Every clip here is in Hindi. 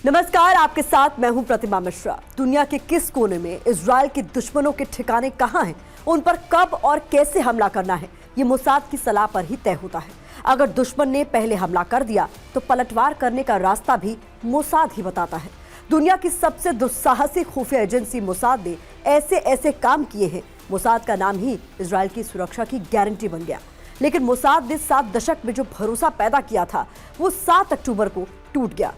नमस्कार, आपके साथ मैं हूं प्रतिमा मिश्रा। दुनिया के किस कोने में इजराइल के दुश्मनों के ठिकाने कहां हैं, उन पर कब और कैसे हमला करना है, ये मोसाद की सलाह पर ही तय होता है। अगर दुश्मन ने पहले हमला कर दिया तो पलटवार करने का रास्ता भी मोसाद ही बताता है। दुनिया की सबसे दुस्साहसिक खुफिया एजेंसी मोसाद ने ऐसे ऐसे काम किए हैं, मोसाद का नाम ही इजराइल की सुरक्षा की गारंटी बन गया। लेकिन मोसाद ने 7 दशक में जो भरोसा पैदा किया था वो 7 अक्टूबर को टूट गया।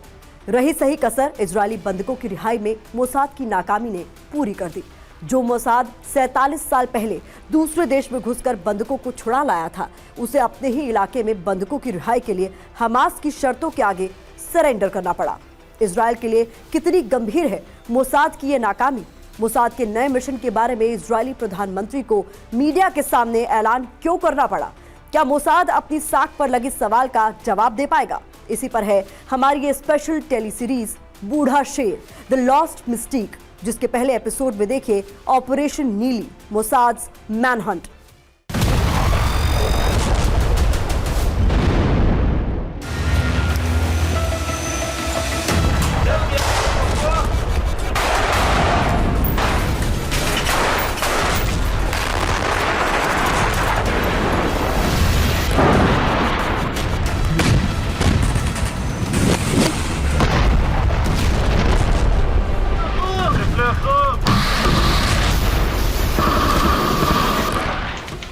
रही सही कसर इजरायली बंधकों की रिहाई में मोसाद की नाकामी ने पूरी कर दी। जो मोसाद 47 साल पहले दूसरे देश में घुसकर बंधकों को छुड़ा लाया था, उसे अपने ही इलाके में बंधकों की रिहाई के लिए हमास की शर्तों के आगे सरेंडर करना पड़ा। इजरायल के लिए कितनी गंभीर है मोसाद की ये नाकामी? मोसाद के नए मिशन के बारे में इजरायली प्रधानमंत्री को मीडिया के सामने ऐलान क्यों करना पड़ा? क्या मोसाद अपनी साख पर लगे सवाल का जवाब दे पाएगा? इसी पर है हमारी ये स्पेशल टेली सीरीज बूढ़ा शेर, द लॉस्ट मिस्टीक, जिसके पहले एपिसोड में देखिए ऑपरेशन नीली, मोसाद्स मैनहंट।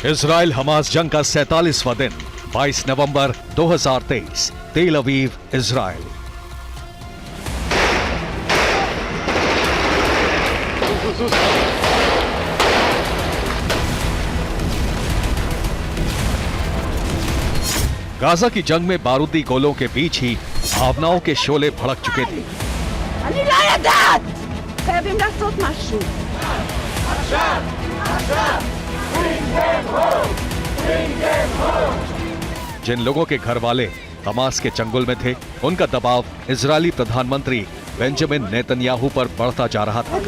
इजराइल हमास जंग का 47वां दिन, 22 नवंबर 2023, तेल अवीव, इजराइल। गाजा की जंग में बारूदी गोलों के बीच ही भावनाओं के शोले भड़क चुके थे। जिन लोगों के घर वाले हमास के चंगुल में थे, उनका दबाव इजरायली प्रधानमंत्री बेंजामिन नेतन्याहू पर बढ़ता जा रहा था।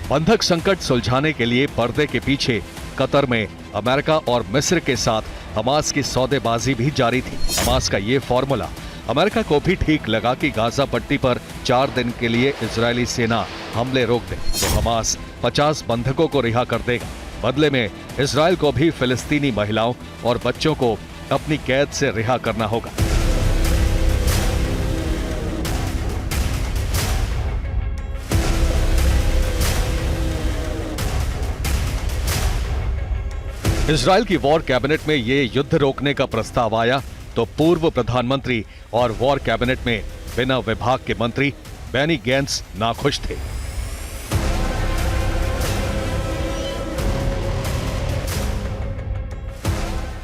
बंधक संकट सुलझाने के लिए पर्दे के पीछे कतर में अमेरिका और मिस्र के साथ हमास की सौदेबाजी भी जारी थी। हमास का ये फॉर्मूला अमेरिका को भी ठीक लगा कि गाजा पट्टी पर 4 दिन के लिए इजरायली सेना हमले रोक दे तो हमास 50 बंधकों को रिहा कर देगा। बदले में इजरायल को भी फिलिस्तीनी महिलाओं और बच्चों को अपनी कैद से रिहा करना होगा। इजरायल की वॉर कैबिनेट में ये युद्ध रोकने का प्रस्ताव आया तो पूर्व प्रधानमंत्री और वॉर कैबिनेट में बिना विभाग के मंत्री बेनी गैंट्स नाखुश थे।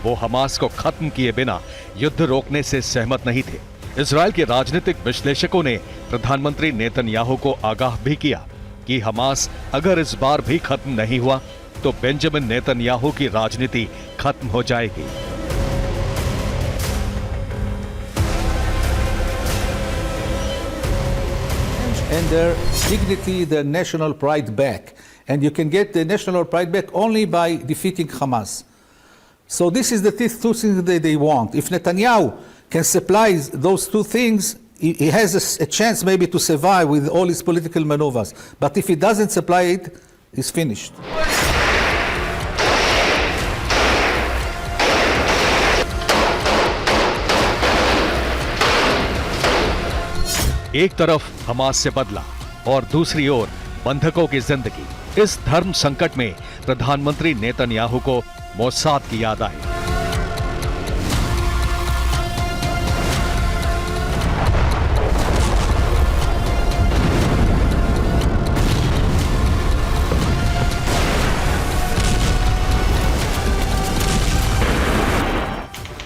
वो हमास को खत्म किए बिना युद्ध रोकने से सहमत नहीं थे। इजरायल के राजनीतिक विश्लेषकों ने प्रधानमंत्री नेतन्याहू को आगाह भी किया कि हमास अगर इस बार भी खत्म नहीं हुआ तो बेंजामिन नेतन्याहू की राजनीति खत्म हो जाएगी। And their dignity, their national pride back. And you can get the national pride back only by defeating Hamas. So this is the two things that they want. If Netanyahu can supply those two things, he has a chance maybe to survive with all his political maneuvers. But if he doesn't supply it, he's finished. एक तरफ हमास से बदला और दूसरी ओर बंधकों की जिंदगी। इस धर्म संकट में प्रधानमंत्री नेतन्याहू को मोसाद की याद आई।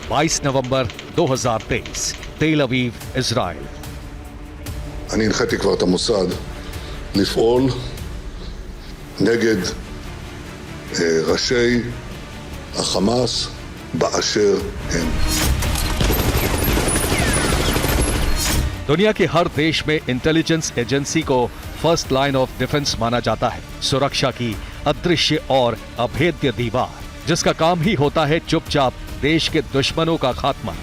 बाईस नवंबर 2023, तेल अवीव, इजराइल। אני הנחיתי כבר את המוסד לפעול נגד ראשי החמאס באשר הם. दुनिया के हर देश में इंटेलिजेंस एजेंसी को फर्स्ट लाइन ऑफ डिफेंस माना जाता है। सुरक्षा की अदृश्य और अभेद्य दीवार। जिसका काम ही होता है चुपचाप देश के दुश्मनों का खात्मा।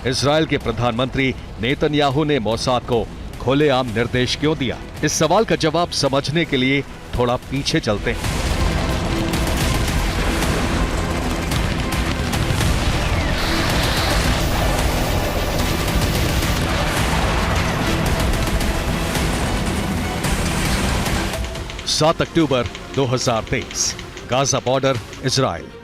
इजरायल के प्रधानमंत्री नेतन्याहू ने मोसाद को खुलेआम निर्देश क्यों दिया? इस सवाल का जवाब समझने के लिए थोड़ा पीछे चलते हैं। सात अक्टूबर 2023, गाजा बॉर्डर, इजरायल।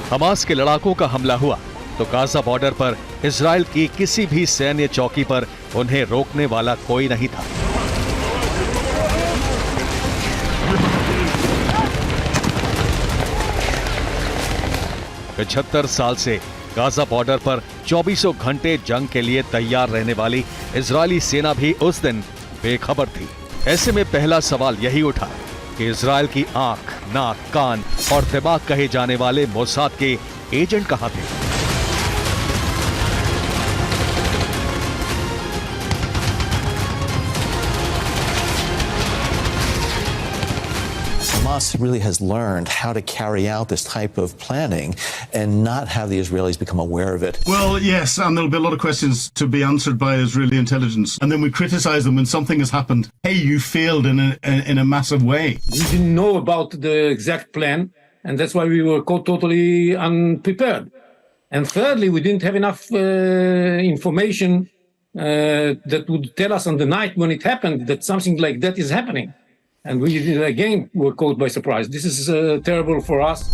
हमास के लड़ाकों का हमला हुआ तो गाजा बॉर्डर पर इजरायल की किसी भी सैन्य चौकी पर उन्हें रोकने वाला कोई नहीं था। पचहत्तर साल से गाजा बॉर्डर पर 24 घंटे जंग के लिए तैयार रहने वाली इजरायली सेना भी उस दिन बेखबर थी। ऐसे में पहला सवाल यही उठा कि इजरायल की आंख, नाक, कान और दिमाग कहे जाने वाले मोसाद के एजेंट कहां थे? Hamas really has learned how to carry out this type of planning and not have the Israelis become aware of it. Well, yes, and there'll be a lot of questions to be answered by Israeli intelligence. And then we criticize them when something has happened. Hey, you failed in a massive way. We didn't know about the exact plan, and that's why we were totally unprepared. And thirdly, we didn't have enough information that would tell us on the night when it happened that something like that is happening. And we again were caught by surprise. This is terrible for us.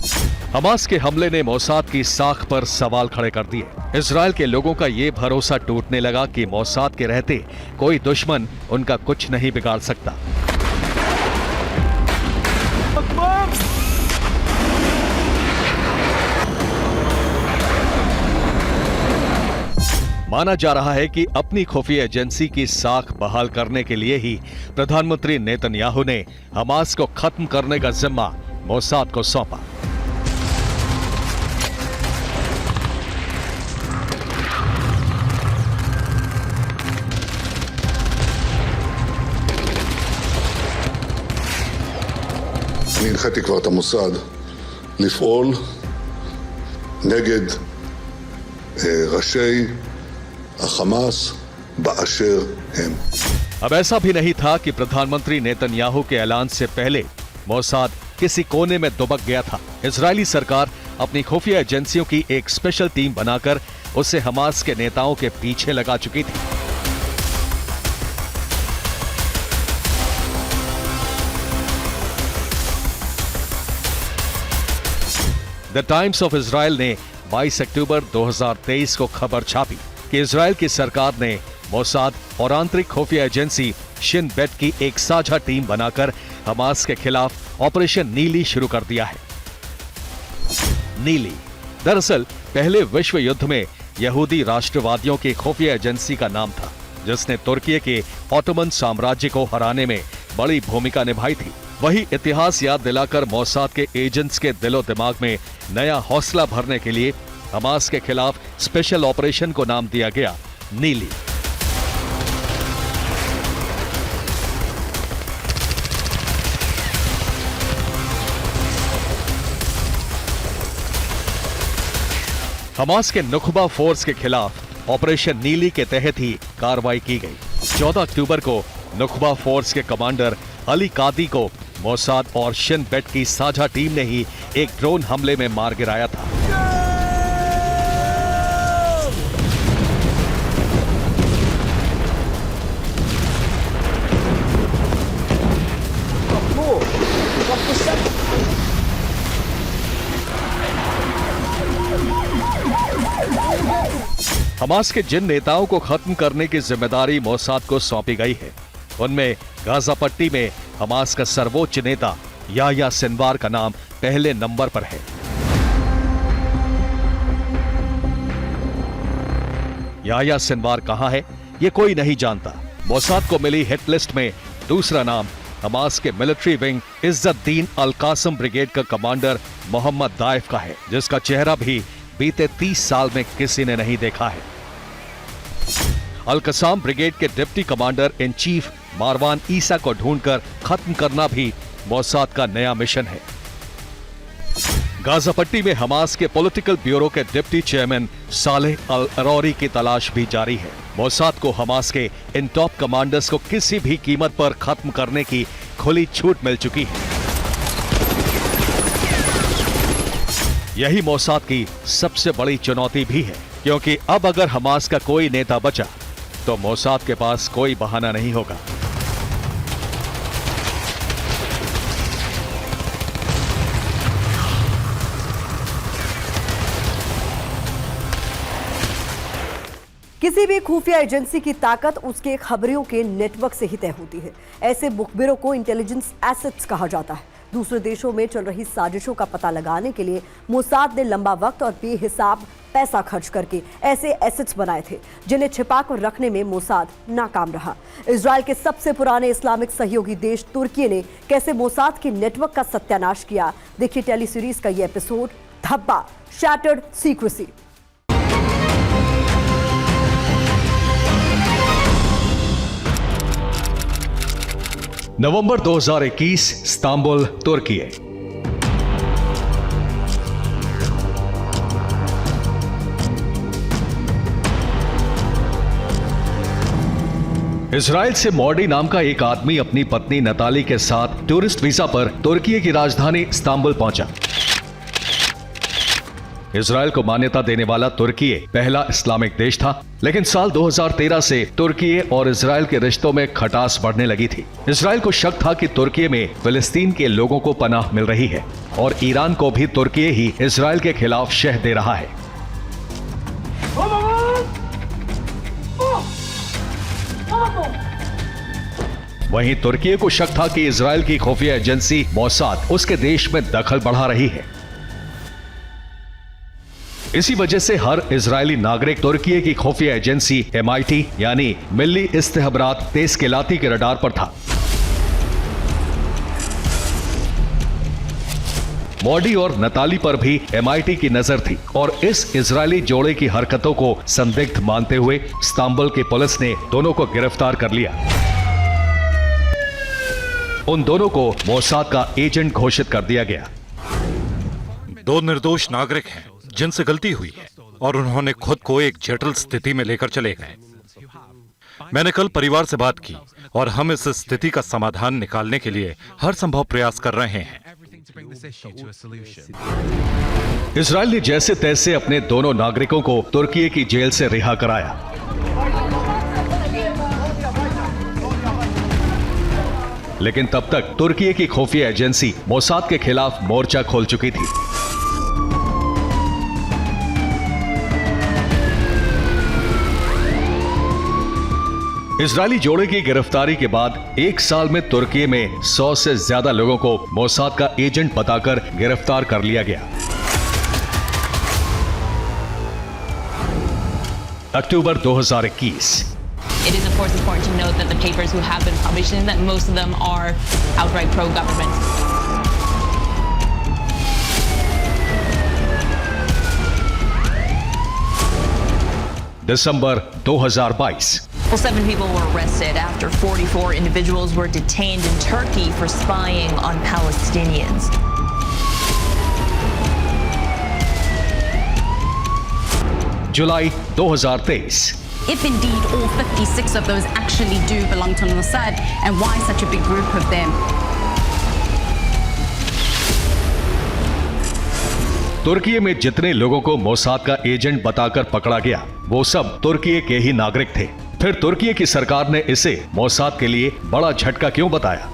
Hamas के हमले ने मोसाद की साख पर सवाल खड़े कर दिए। इजरायल के लोगों का ये भरोसा टूटने लगा कि मोसाद के रहते कोई दुश्मन उनका कुछ नहीं बिगाड़ सकता। माना जा रहा है कि अपनी खुफिया एजेंसी की साख बहाल करने के लिए ही प्रधानमंत्री नेतन्याहू ने हमास को खत्म करने का जिम्मा मोसाद को सौंपा। אני הנחיתי כבר את המוסד לפעול נגד ראשי החמאס באשר הם। अब ऐसा भी नहीं था कि प्रधानमंत्री नेतन्याहू के ऐलान से पहले मोसाद किसी कोने में दुबक गया था। इजरायली सरकार अपनी खुफिया एजेंसियों की एक स्पेशल टीम बनाकर उसे हमास के नेताओं के पीछे लगा चुकी थी। द टाइम्स ऑफ इजरायल ने 22 अक्टूबर 2023 को खबर छापी कि इजरायल की सरकार ने मोसाद और आंतरिक खुफिया एजेंसी शिन बेट की एक साझा टीम बनाकर हमास के खिलाफ ऑपरेशन नीली शुरू कर दिया है। नीली दरअसल पहले विश्व युद्ध में यहूदी राष्ट्रवादियों की खुफिया एजेंसी का नाम था, जिसने तुर्की के ऑटोमन साम्राज्य को हराने में बड़ी भूमिका निभाई थी। वही इतिहास याद दिलाकर मोसाद के एजेंट्स के दिलो दिमाग में नया हौसला भरने के लिए हमास के खिलाफ स्पेशल ऑपरेशन को नाम दिया गया नीली। हमास के नुखबा फोर्स के खिलाफ ऑपरेशन नीली के तहत ही कार्रवाई की गई। 14 अक्टूबर को नुखबा फोर्स के कमांडर अली कादी को मोसाद और शिन बेट की साझा टीम ने ही एक ड्रोन हमले में मार गिराया था। हमास के जिन नेताओं को खत्म करने की जिम्मेदारी मोसाद को सौंपी गई है, उनमें गाजा पट्टी में हमास का सर्वोच्च नेता याह्या सिनवार का नाम पहले नंबर पर है। याह्या सिनवार कहां है, ये कोई नहीं जानता। मोसाद को मिली हिट लिस्ट में दूसरा नाम हमास के मिलिट्री विंग इज्जत-दीन अल-कासम ब्रिगेड का कमांडर मोहम्मद दाइफ का है, जिसका चेहरा भी बीते 30 साल में किसी ने नहीं देखा है। अल-कसाम ब्रिगेड के deputy commander in chief Marwan ईसा को ढूंढकर खत्म करना भी मोसाद का नया मिशन है। गाजा पट्टी में हमास के पॉलिटिकल ब्यूरो के डिप्टी चेयरमैन सालेह अल अरौरी की तलाश भी जारी है। मोसाद को हमास के इन टॉप कमांडर्स को किसी भी कीमत पर खत्म करने की खुली छूट मिल चुकी है। यही मोसाद की सबसे बड़ी चुनौती भी है, क्योंकि अब अगर हमास का कोई नेता बचा तो मोसाद के पास कोई बहाना नहीं होगा। किसी भी खुफिया एजेंसी की ताकत उसके खबरियों के नेटवर्क से ही तय होती है। ऐसे मुखबिरों को इंटेलिजेंस एसेट्स कहा जाता है। दूसरे देशों में चल रही साजिशों का पता लगाने के लिए मोसाद ने लंबा वक्त और बेहिसाब पैसा खर्च करके ऐसे एसेट्स बनाए थे, जिन्हें छिपाकर रखने में मोसाद नाकाम रहा। इजराइल के सबसे पुराने इस्लामिक सहयोगी देश तुर्की ने कैसे मोसाद के नेटवर्क का सत्यानाश किया, देखिए टेली सीरीज का ये एपिसोड धब्बा, शैटर्ड सीक्रेसी। नवंबर 2021, इस्तांबुल, तुर्की। इजराइल से मॉर्डी नाम का एक आदमी अपनी पत्नी नताली के साथ टूरिस्ट वीजा पर तुर्की की राजधानी इस्तांबुल पहुंचा। इजराइल को मान्यता देने वाला तुर्की पहला इस्लामिक देश था, लेकिन साल 2013 से तुर्की और इजराइल के रिश्तों में खटास बढ़ने लगी थी। इजराइल को शक था कि तुर्की में फिलिस्तीन के लोगों को पनाह मिल रही है और ईरान को भी तुर्की ही इजराइल के खिलाफ शह दे रहा है। वहीं तुर्की को शक था कि इजराइल की खुफिया एजेंसी मोसाद उसके देश में दखल बढ़ा रही है। इसी वजह से हर इजरायली नागरिक तुर्की की खुफिया एजेंसी MIT यानी मिल्ली इस्तेहबारात तेस्केलाती के रडार पर था। मॉडी और नताली पर भी MIT की नजर थी और इस इजरायली जोड़े की हरकतों को संदिग्ध मानते हुए इस्तांबुल की पुलिस ने दोनों को गिरफ्तार कर लिया। उन दोनों को मोसाद का एजेंट घोषित कर दिया गया। दो निर्दोष नागरिक हैं जिनसे गलती हुई है और उन्होंने खुद को एक जटिल स्थिति में लेकर चले गए। मैंने कल परिवार से बात की और हम इस स्थिति का समाधान निकालने के लिए हर संभव प्रयास कर रहे हैं। इजराइल ने जैसे तैसे अपने दोनों नागरिकों को तुर्की की जेल से रिहा कराया। लेकिन तब तक तुर्की की खुफिया एजेंसी मोसाद के खिलाफ मोर्चा खोल चुकी थी। इजरायली जोड़े की गिरफ्तारी के बाद एक साल में तुर्की में 100 से ज्यादा लोगों को मोसाद का एजेंट बताकर गिरफ्तार कर लिया गया। अक्टूबर 2021। It is of course important to note that the papers who have been published, that most of them are outright pro-government. December 2022। Well, 7 people were arrested after 44 individuals were detained in Turkey for spying on Palestinians. July 2023। If indeed all 56 of those actually do belong to Mossad, and why such a big group of them? तुर्की में जितने लोगों को मोसाद का एजेंट बताकर पकड़ा गया, वो सब तुर्की के ही नागरिक थे। फिर तुर्की की सरकार ने इसे मोसाद के लिए बड़ा झटका क्यों बताया?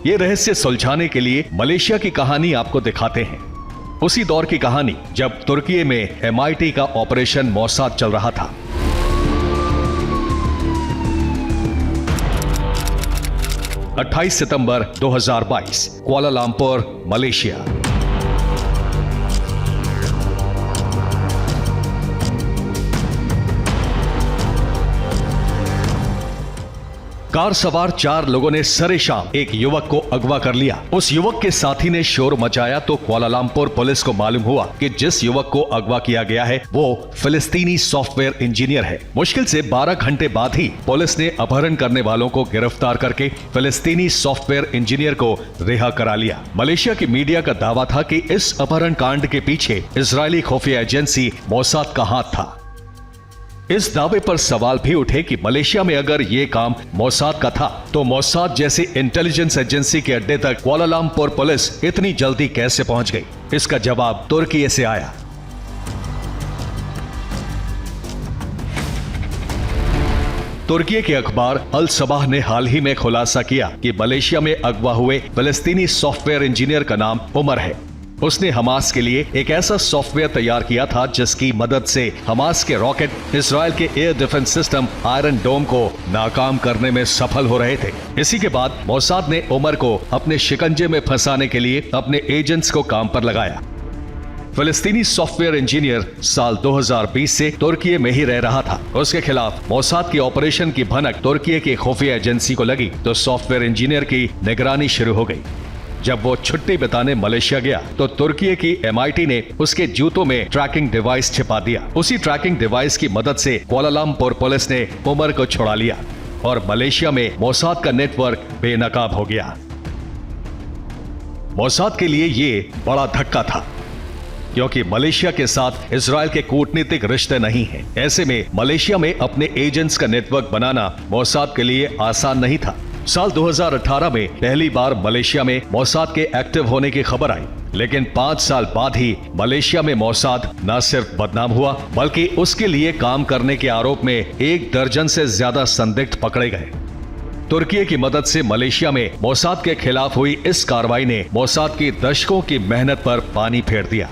ये रहस्य सुलझाने के लिए मलेशिया की कहानी आपको दिखाते हैं। उसी दौर की कहानी जब तुर्की में MIT का ऑपरेशन मोसाद चल रहा था। 28 सितंबर 2022, कुआलालंपुर, मलेशिया। कार सवार 4 लोगों ने सरेशाम एक युवक को अगवा कर लिया। उस युवक के साथी ने शोर मचाया तो कुआलालंपुर पुलिस को मालूम हुआ कि जिस युवक को अगवा किया गया है वो फिलिस्तीनी सॉफ्टवेयर इंजीनियर है। मुश्किल से 12 घंटे बाद ही पुलिस ने अपहरण करने वालों को गिरफ्तार करके फिलिस्तीनी सॉफ्टवेयर इंजीनियर को रिहा करा लिया। मलेशिया की मीडिया का दावा था कि इस अपहरण कांड के पीछे इजरायली खुफिया एजेंसी मोसाद का हाथ था। इस दावे पर सवाल भी उठे कि मलेशिया में अगर ये काम मोसाद का था तो मोसाद जैसे इंटेलिजेंस एजेंसी के अड्डे तक कुआलालंपुर पुलिस इतनी जल्दी कैसे पहुंच गई। इसका जवाब तुर्की से आया। तुर्की के अखबार अल सबाह ने हाल ही में खुलासा किया कि मलेशिया में अगवा हुए फिलिस्तीनी सॉफ्टवेयर इंजीनियर का नाम उमर है। उसने हमास के लिए एक ऐसा सॉफ्टवेयर तैयार किया था जिसकी मदद से हमास के रॉकेट इजरायल के एयर डिफेंस सिस्टम आयरन डोम को नाकाम करने में सफल हो रहे थे। इसी के बाद मोसाद ने उमर को अपने शिकंजे में फंसाने के लिए अपने एजेंट्स को काम पर लगाया। फिलिस्तीनी सॉफ्टवेयर इंजीनियर साल 2020 से तुर्की में ही रह रहा था। उसके खिलाफ मोसाद के ऑपरेशन की भनक तुर्की की खुफिया एजेंसी को लगी तो सॉफ्टवेयर इंजीनियर की निगरानी शुरू हो गई। जब वो छुट्टी बिताने मलेशिया गया तो तुर्की की MIT ने उसके जूतों में ट्रैकिंग डिवाइस छिपा दिया। उसी ट्रैकिंग डिवाइस की मदद से कुआलालंपुर पुलिस ने उमर को छुड़ा लिया और मलेशिया में मोसाद का नेटवर्क बेनकाब हो गया। मोसाद के लिए ये बड़ा धक्का था क्योंकि मलेशिया के साथ इजरायल के कूटनीतिक रिश्ते नहीं हैं। ऐसे में मलेशिया में अपने एजेंट्स का नेटवर्क बनाना मोसाद के लिए आसान नहीं था। साल 2018 में पहली बार मलेशिया में मोसाद के एक्टिव होने की खबर आई, लेकिन 5 साल बाद ही मलेशिया में मोसाद न सिर्फ बदनाम हुआ बल्कि उसके लिए काम करने के आरोप में 1 दर्जन से ज्यादा संदिग्ध पकड़े गए। तुर्की की मदद से मलेशिया में मोसाद के खिलाफ हुई इस कार्रवाई ने मोसाद की दशकों की मेहनत पर पानी फेर दिया।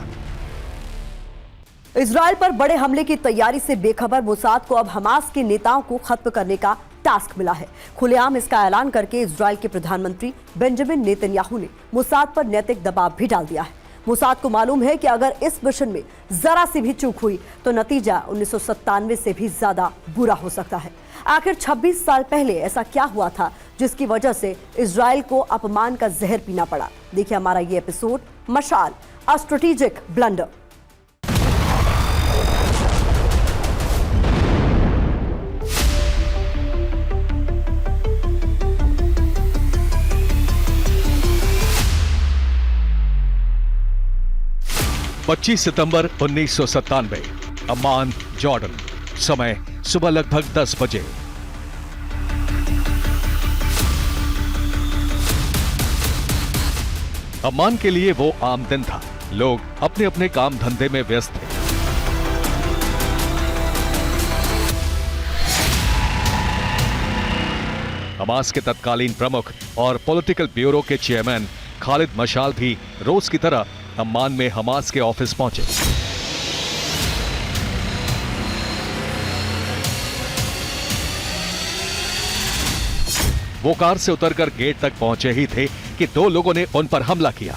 इजरायल पर बड़े हमले की तैयारी से बेखबर मोसाद को अब हमास के नेताओं को खत्म करने का टास्क मिला है। खुलेआम इसका ऐलान करके इजरायल के प्रधानमंत्री बेंजामिन नेतन्याहू ने मोसाद पर नैतिक दबाव भी डाल दिया है। मोसाद को मालूम है कि अगर इस मिशन में जरा सी भी चूक हुई तो नतीजा 1997 से भी ज्यादा बुरा हो सकता है। आखिर 26 साल पहले ऐसा क्या हुआ था जिसकी वजह से इजरायल को अपमान का जहर पीना पड़ा। देखिए हमारा ये एपिसोड मशाल, अ स्ट्रेटेजिक ब्लंडर। पच्चीस सितंबर 1997, अम्मान, जॉर्डन। समय सुबह लगभग 10 बजे। अम्मान के लिए वो आम दिन था। लोग अपने अपने काम धंधे में व्यस्त थे। हमास के तत्कालीन प्रमुख और पॉलिटिकल ब्यूरो के चेयरमैन खालिद मशाल भी रोज की तरह अम्मान में हमास के ऑफिस पहुंचे। वो कार से उतरकर गेट तक पहुंचे ही थे कि 2 लोगों ने उन पर हमला किया।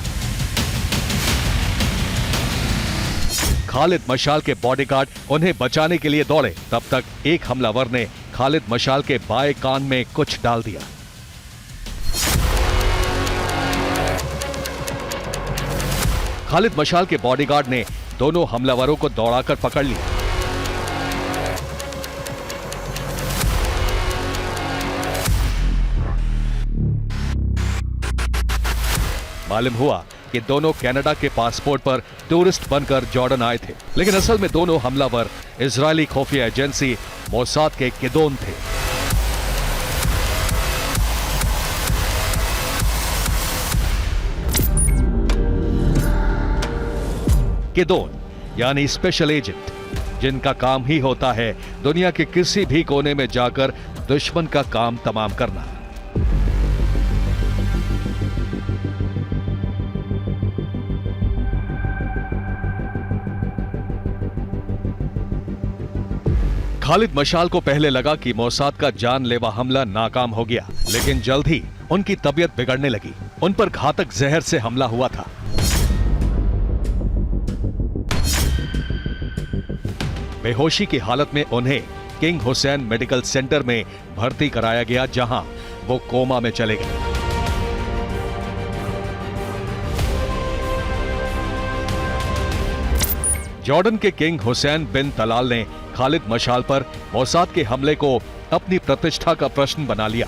खालिद मशाल के बॉडीगार्ड उन्हें बचाने के लिए दौड़े, तब तक एक हमलावर ने खालिद मशाल के बाएं कान में कुछ डाल दिया। खालिद मशाल के बॉडीगार्ड ने दोनों हमलावरों को दौड़ाकर पकड़ लिया। मालूम हुआ कि दोनों कनाडा के पासपोर्ट पर टूरिस्ट बनकर जॉर्डन आए थे, लेकिन असल में दोनों हमलावर इजरायली खुफिया एजेंसी मोसाद के किदोन थे। किदोन यानी स्पेशल एजेंट, जिनका काम ही होता है दुनिया के किसी भी कोने में जाकर दुश्मन का काम तमाम करना। खालिद मशाल को पहले लगा कि मोसाद का जानलेवा हमला नाकाम हो गया, लेकिन जल्द ही उनकी तबीयत बिगड़ने लगी। उन पर घातक जहर से हमला हुआ था। बेहोशी की हालत में उन्हें किंग हुसैन मेडिकल सेंटर में भर्ती कराया गया, जहां वो कोमा में चले गए। जॉर्डन के किंग हुसैन बिन तलाल ने खालिद मशाल पर मोसाद के हमले को अपनी प्रतिष्ठा का प्रश्न बना लिया।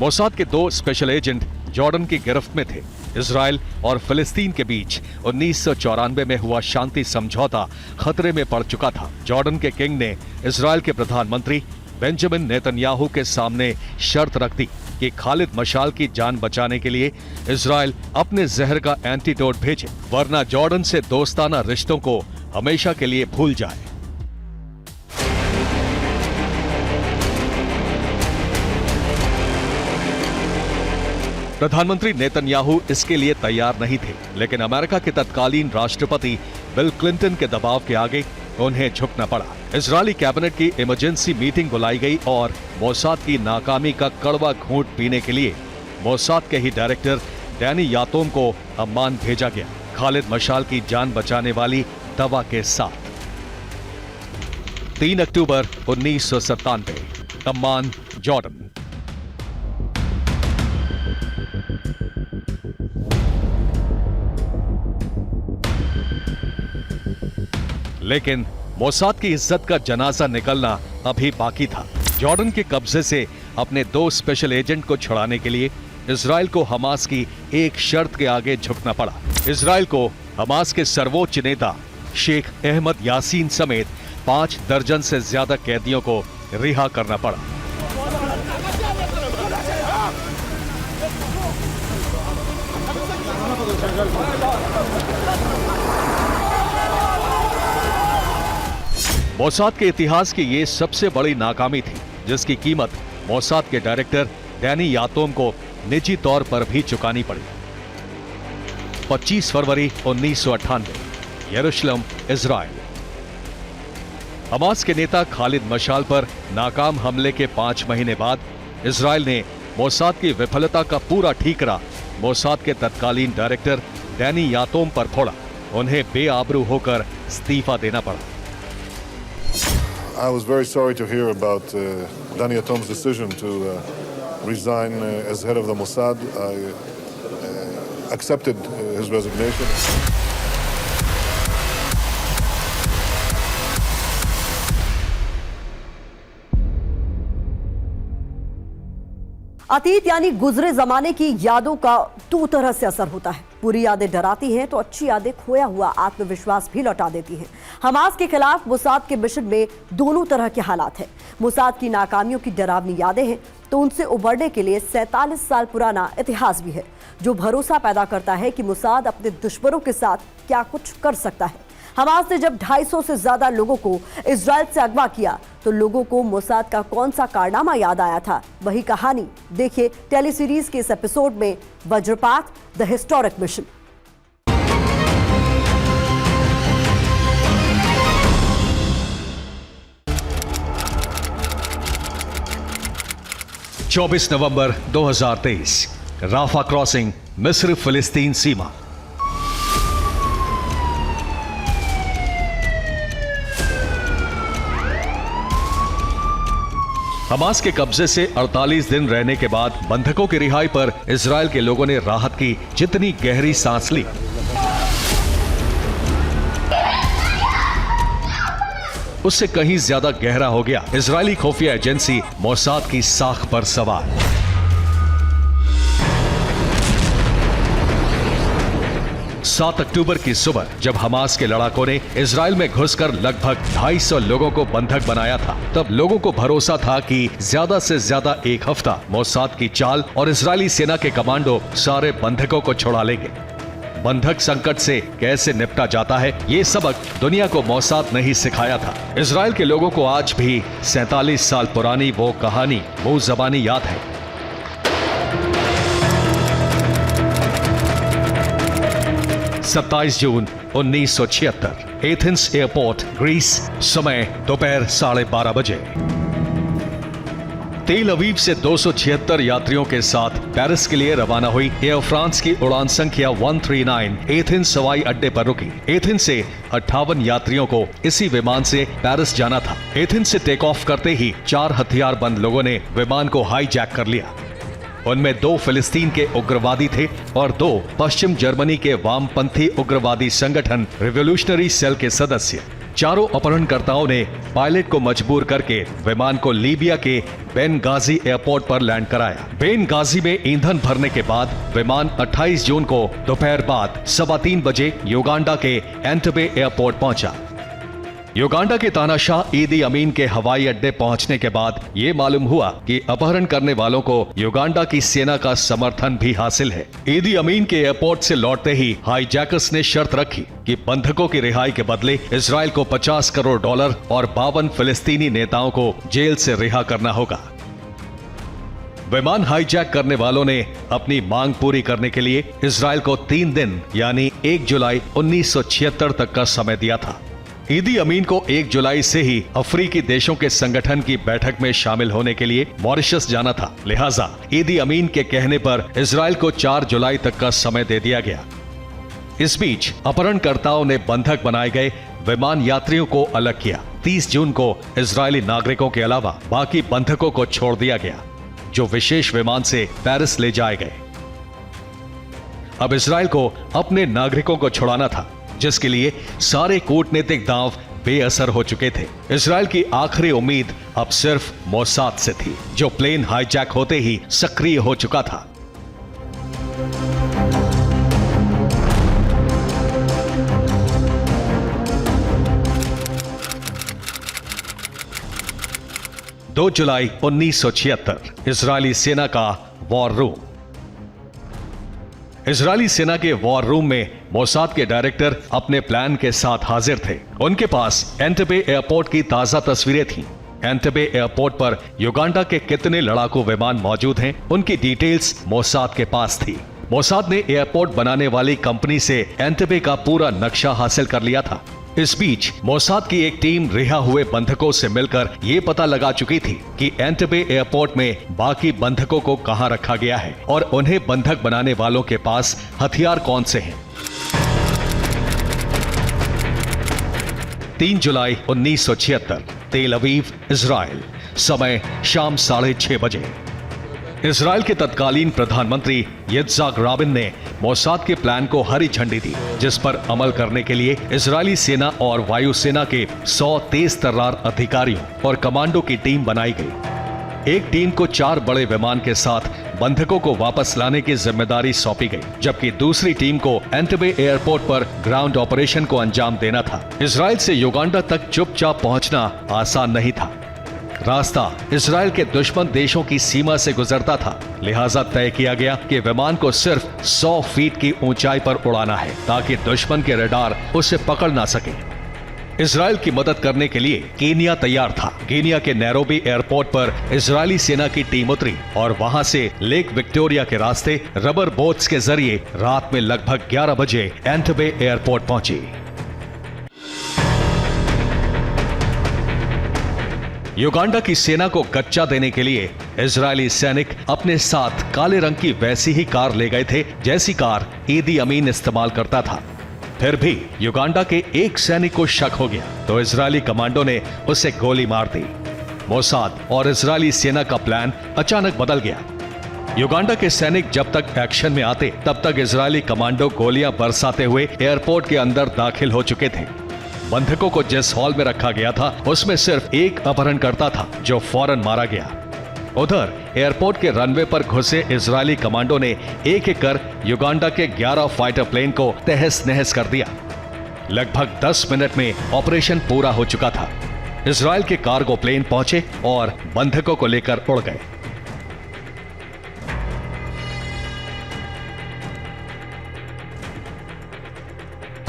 मोसाद के 2 स्पेशल एजेंट जॉर्डन की गिरफ्त में थे। इजराइल और फिलिस्तीन के बीच 1994 में हुआ शांति समझौता खतरे में पड़ चुका था। जॉर्डन के किंग ने इजराइल के प्रधानमंत्री बेंजामिन नेतन्याहू के सामने शर्त रख दी कि खालिद मशाल की जान बचाने के लिए इजराइल अपने जहर का एंटीडोट भेजे, वरना जॉर्डन से दोस्ताना रिश्तों को हमेशा के लिए भूल जाए। प्रधानमंत्री नेतन्याहू इसके लिए तैयार नहीं थे, लेकिन अमेरिका के तत्कालीन राष्ट्रपति बिल क्लिंटन के दबाव के आगे उन्हें झुकना पड़ा। इजरायली कैबिनेट की इमरजेंसी मीटिंग बुलाई गई और मोसाद की नाकामी का कड़वा घूंट पीने के लिए मोसाद के ही डायरेक्टर डैनी यातोम को अम्मान भेजा गया, खालिद मशाल की जान बचाने वाली दवा के साथ। 3 अक्टूबर 1997, अम्मान, जॉर्डन। लेकिन मोसाद की इज्जत का जनाजा निकलना अभी बाकी था। जॉर्डन के कब्जे से अपने 2 स्पेशल एजेंट को छुड़ाने के लिए इजराइल को हमास की एक शर्त के आगे झुकना पड़ा। इजराइल को हमास के सर्वोच्च नेता शेख अहमद यासीन समेत 5 दर्जन से ज्यादा कैदियों को रिहा करना पड़ा। मोसाद के इतिहास की ये सबसे बड़ी नाकामी थी, जिसकी कीमत मोसाद के डायरेक्टर डैनी यातोम को निजी तौर पर भी चुकानी पड़ी। 25 फरवरी 1998, यरूशलेम, इजराइल। हमास के नेता खालिद मशाल पर नाकाम हमले के 5 महीने बाद इजराइल ने मोसाद की विफलता का पूरा ठीकरा मोसाद के तत्कालीन डायरेक्टर डैनी यातोम पर फोड़ा। उन्हें बेआबरू होकर इस्तीफा देना पड़ा। I was very sorry to hear about Danny Yatom's decision to resign as head of the Mossad. I accepted his resignation. अतीत यानी गुजरे जमाने की यादों का 2 तरह से असर होता है। बुरी यादें डराती हैं तो अच्छी यादें खोया हुआ आत्मविश्वास भी लौटा देती हैं। हमास के खिलाफ मोसाद के मिशन में दोनों तरह के हालात हैं। मोसाद की नाकामियों की डरावनी यादें हैं तो उनसे उबरने के लिए 47 साल पुराना इतिहास भी है, जो भरोसा पैदा करता है कि मोसाद अपने दुश्मनों के साथ क्या कुछ कर सकता है। हमास ने जब 250 से ज्यादा लोगों को इजराइल से अगवा किया तो लोगों को मोसाद का कौन सा कारनामा याद आया था, वही कहानी देखिए टेलीसीरीज के इस एपिसोड में, वज्रपात, द हिस्टोरिक मिशन। चौबीस नवंबर 2023, राफा क्रॉसिंग, मिस्र फिलिस्तीन सीमा। हमास के कब्जे से 48 दिन रहने के बाद बंधकों की रिहाई पर इजराइल के लोगों ने राहत की जितनी गहरी सांस ली, उससे कहीं ज्यादा गहरा हो गया इजरायली खुफिया एजेंसी मोसाद की साख पर सवार। सात अक्टूबर की सुबह जब हमास के लड़ाकों ने इजराइल में घुसकर लगभग 250 लोगों को बंधक बनाया था, तब लोगों को भरोसा था कि ज्यादा से ज्यादा एक हफ्ता मोसाद की चाल और इजरायली सेना के कमांडो सारे बंधकों को छुड़ा लेंगे। बंधक संकट से कैसे निपटा जाता है, ये सबक दुनिया को मोसाद ने ही सिखाया था। इजराइल के लोगों को आज भी 47 साल पुरानी वो कहानी मुंह ज़बानी याद है। 27 जून 1976, एथेंस एयरपोर्ट, ग्रीस। समय दोपहर 12:30 बजे। तेल अवीव से 276 यात्रियों के साथ पेरिस के लिए रवाना हुई एयर फ्रांस की उड़ान संख्या 139 एथेंस हवाई अड्डे पर रुकी। एथेंस से 58 यात्रियों को इसी विमान से पेरिस जाना था। एथेंस से टेक ऑफ करते ही 4 हथियारबंद लोगों ने विमान को हाईजैक कर लिया। उनमें 2 फिलिस्तीन के उग्रवादी थे और 2 पश्चिम जर्मनी के वामपंथी उग्रवादी संगठन रिवोल्यूशनरी सेल के सदस्य। चारों अपहरणकर्ताओं ने पायलट को मजबूर करके विमान को लीबिया के बेनगाजी एयरपोर्ट पर लैंड कराया। बेनगाजी में ईंधन भरने के बाद विमान 28 जून को दोपहर बाद 3:15 बजे युगांडा के एंटबे एयरपोर्ट पहुंचा। युगांडा के तानाशाह ईदी अमीन के हवाई अड्डे पहुंचने के बाद ये मालूम हुआ कि अपहरण करने वालों को युगांडा की सेना का समर्थन भी हासिल है। ईदी अमीन के एयरपोर्ट से लौटते ही हाईजैकर्स ने शर्त रखी कि बंधकों की रिहाई के बदले इजराइल को $50 करोड़ और 52 फिलिस्तीनी नेताओं को जेल से रिहा करना होगा। विमान हाईजैक करने वालों ने अपनी मांग पूरी करने के लिए इजराइल को 3 दिन यानी 1 जुलाई 1976 तक का समय दिया था। ईदी अमीन को 1 जुलाई से ही अफ्रीकी देशों के संगठन की बैठक में शामिल होने के लिए मॉरिशस जाना था। लिहाजा ईदी अमीन के कहने पर इजराइल को 4 जुलाई तक का समय दे दिया गया। इस बीच अपहरणकर्ताओं ने बंधक बनाए गए विमान यात्रियों को अलग किया। 30 जून को इजरायली नागरिकों के अलावा बाकी बंधकों को छोड़ दिया गया, जो विशेष विमान से पेरिस ले जाए गए। अब इजराइल को अपने नागरिकों को छुड़ाना था, जिसके लिए सारे कूटनीतिक दांव बेअसर हो चुके थे। इजराइल की आखिरी उम्मीद अब सिर्फ मोसाद से थी, जो प्लेन हाईजैक होते ही सक्रिय हो चुका था। दो जुलाई 1976, इजरायली सेना का वॉर रूम। इजरायली सेना के वॉर रूम में मोसाद के डायरेक्टर अपने प्लान के साथ हाजिर थे। उनके पास एंटबे एयरपोर्ट की ताजा तस्वीरें थीं। एंटबे एयरपोर्ट पर युगांडा के कितने लड़ाकू विमान मौजूद हैं, उनकी डिटेल्स मोसाद के पास थी। मोसाद ने एयरपोर्ट बनाने वाली कंपनी से एंटबे का पूरा नक्शा हासिल कर लिया था। इस बीच मोसाद की एक टीम रिहा हुए बंधकों से मिलकर ये पता लगा चुकी थी कि एंटबे एयरपोर्ट में बाकी बंधकों को कहां रखा गया है और उन्हें बंधक बनाने वालों के पास हथियार कौन से हैं। 3 जुलाई 1976, तेल अवीव, इजराइल। समय शाम 6:30 बजे। इजराइल के तत्कालीन प्रधानमंत्री यित्ज़हाक राबिन ने मोसाद के प्लान को हरी झंडी दी, जिस पर अमल करने के लिए इजरायली सेना और वायुसेना के 100 तेज तर्रार अधिकारियों और कमांडो की टीम बनाई गई। एक टीम को 4 बड़े विमान के साथ बंधकों को वापस लाने की जिम्मेदारी सौंपी गई, जबकि दूसरी टीम को एंटबे एयरपोर्ट पर ग्राउंड ऑपरेशन को अंजाम देना था। इजराइल से युगांडा तक चुपचाप पहुंचना आसान नहीं था। रास्ता इजराइल के दुश्मन देशों की सीमा से गुजरता था, लिहाजा तय किया गया कि विमान को सिर्फ 100 फीट की ऊंचाई पर उड़ाना है, ताकि दुश्मन के रडार उसे पकड़ ना सके। इजराइल की मदद करने के लिए केनिया तैयार था। केनिया के नैरोबी एयरपोर्ट पर इजरायली सेना की टीम उतरी और वहां से लेक विक्टोरिया के रास्ते रबर बोट्स के जरिए रात में लगभग 11 बजे एंटबे एयरपोर्ट पहुंची। युगांडा की सेना को गच्चा देने के लिए इजरायली सैनिक अपने साथ काले रंग की वैसी ही कार ले गए थे, जैसी कार ईदी अमीन इस्तेमाल करता था। फिर भी युगांडा के एक सैनिक को शक हो गया, तो इजरायली कमांडो ने उसे गोली मार दी। मोसाद और इजरायली सेना का प्लान अचानक बदल गया। युगांडा के सैनिक जब तक एक्शन में आते, तब तक इजरायली कमांडो गोलियां बरसाते हुए एयरपोर्ट के अंदर दाखिल हो चुके थे। बंधकों को जिस हॉल में रखा गया था, उसमें सिर्फ एक अपहरणकर्ता था, जो फौरन मारा गया। उधर एयरपोर्ट के रनवे पर घुसे इजरायली कमांडो ने एक एक कर युगांडा के 11 फाइटर प्लेन को तहस नहस कर दिया। लगभग 10 मिनट में ऑपरेशन पूरा हो चुका था। इजराइल के कार्गो प्लेन पहुंचे और बंधकों को लेकर उड़ गए।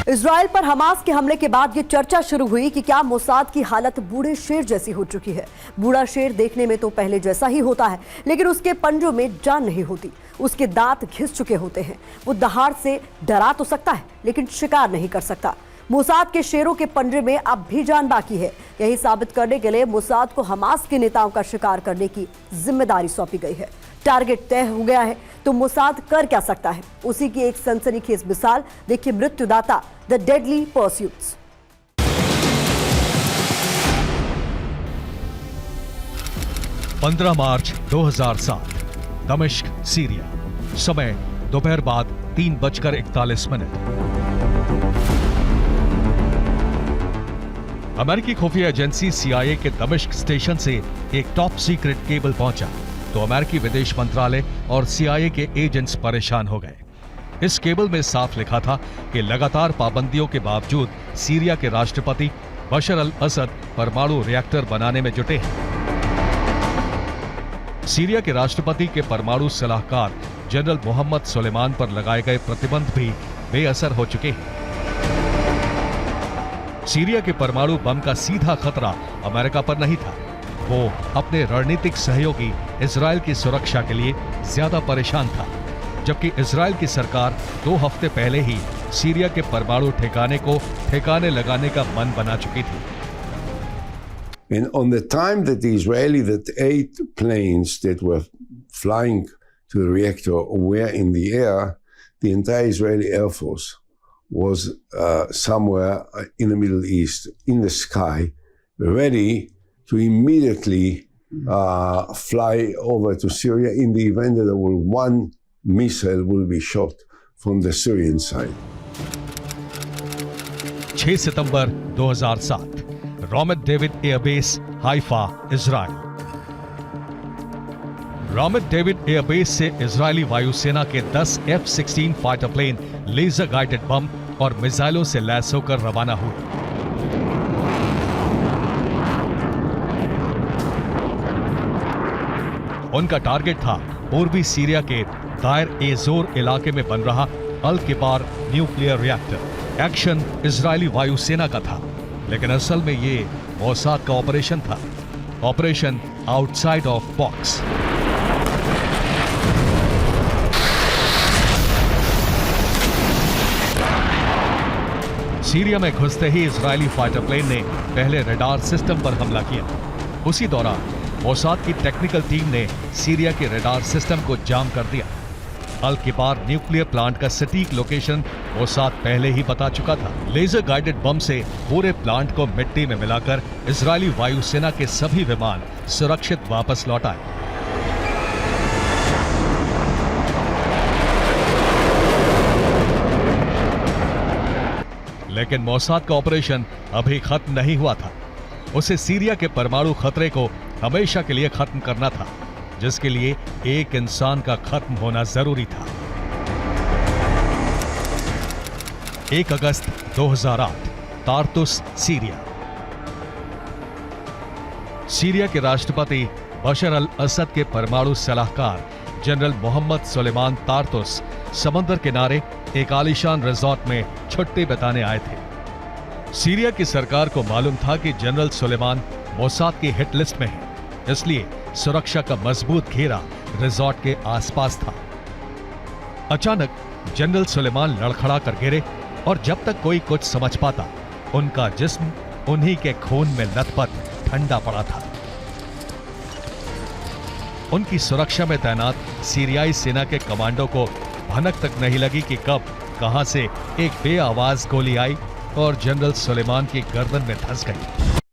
इजराइल पर हमास के हमले के बाद ये चर्चा शुरू हुई कि क्या मोसाद की हालत बूढ़े शेर जैसी हो चुकी है। बूढ़ा शेर देखने में तो पहले जैसा ही होता है, लेकिन उसके पंजों में जान नहीं होती, उसके दांत घिस चुके होते हैं। वो दहाड़ से डरा तो सकता है, लेकिन शिकार नहीं कर सकता। मोसाद के शेरों के पंजे में अब भी जान बाकी है। यही साबित करने के लिए मोसाद को हमास के नेताओं का शिकार करने की जिम्मेदारी सौंपी गई है। टारगेट तय हो गया है तो मोसाद कर क्या सकता है, उसी की एक सनसनीखेज मिसाल देखिए। Mrityudaata the deadly pursuits. मार्च 2007 दमिश्क, सीरिया। समय दोपहर बाद 3:41। अमेरिकी खुफिया एजेंसी CIA के दमिश्क स्टेशन से एक टॉप सीक्रेट केबल पहुंचा तो अमेरिकी विदेश मंत्रालय और CIA के एजेंट्स परेशान हो गए। इस केबल में साफ लिखा था कि लगातार पाबंदियों के बावजूद सीरिया के राष्ट्रपति बशर अल असद परमाणु रिएक्टर बनाने में जुटे हैं। सीरिया के राष्ट्रपति के परमाणु सलाहकार जनरल मोहम्मद सुलेमान पर लगाए गए प्रतिबंध भी बेअसर हो चुके हैं। सीरिया के परमाणु बम का सीधा खतरा अमेरिका पर नहीं था, वो अपने रणनीतिक सहयोगी इजराइल की सुरक्षा के लिए ज्यादा परेशान था, जबकि इजराइल की सरकार 2 हफ्ते पहले ही सीरिया के परमाणु ठिकाने को ठिकाने लगाने का मन बना चुकी थी। And on the time that that 8 planes that were flying to the reactor were in the air, the entire Israeli Air Force was somewhere in the Middle East, in the sky, ready to immediately fly over to Syria in the event that one missile will be shot from the Syrian side. 6 सितंबर 2007 Ramat David airbase, Haifa, Israel. Ramat David airbase से इजरायली वायुसेना के 10 F-16 fighter plane laser guided bomb और मिसाइलों से लैस होकर रवाना हुए। उनका टारगेट था पूर्वी सीरिया के दायर ए जोर इलाके में बन रहा अल किबार न्यूक्लियर रिएक्टर। एक्शन इजरायली वायुसेना का था, लेकिन असल में ये मोसाद का ऑपरेशन था, operation outside of box. Syria में घुसते ही इजरायली फाइटर प्लेन ने पहले रडार सिस्टम पर हमला किया। उसी दौरान मोसाद की टेक्निकल टीम ने सीरिया के रडार सिस्टम को जाम कर दिया। अल किबार न्यूक्लियर प्लांट का सटीक लोकेशन मोसाद पहले ही बता चुका था। लेजर गाइडेड बम से पूरे प्लांट को मिट्टी में मिलाकर इजरायली वायुसेना के सभी विमान सुरक्षित वापस लौट आए। लेकिन मोसाद का ऑपरेशन अभी खत्म नहीं हुआ था। उसे सीरिया के परमाणु खतरे को हमेशा के लिए खत्म करना था, जिसके लिए एक इंसान का खत्म होना जरूरी था। 1 अगस्त 2008 तार्तुस, सीरिया। सीरिया के राष्ट्रपति बशर अल असद के परमाणु सलाहकार जनरल मोहम्मद सुलेमान तार्तुस समंदर किनारे एक आलीशान रिजॉर्ट में छुट्टी बिताने आए थे। सीरिया की सरकार को मालूम था कि जनरल सुलेमान मोसाद की हिट लिस्ट में है, इसलिए सुरक्षा का मजबूत घेरा रिजॉर्ट के आसपास था। अचानक जनरल सुलेमान लड़खड़ा कर गिरे और जब तक कोई कुछ समझ पाता, उनका जिस्म उन्हीं के खून में लथपथ ठंडा पड़ा था। उनकी सुरक्षा में तैनात सीरियाई सेना के कमांडो को भनक तक नहीं लगी कि कब कहां से एक बेआवाज गोली आई और जनरल सुलेमान की गर्दन में धंस गई।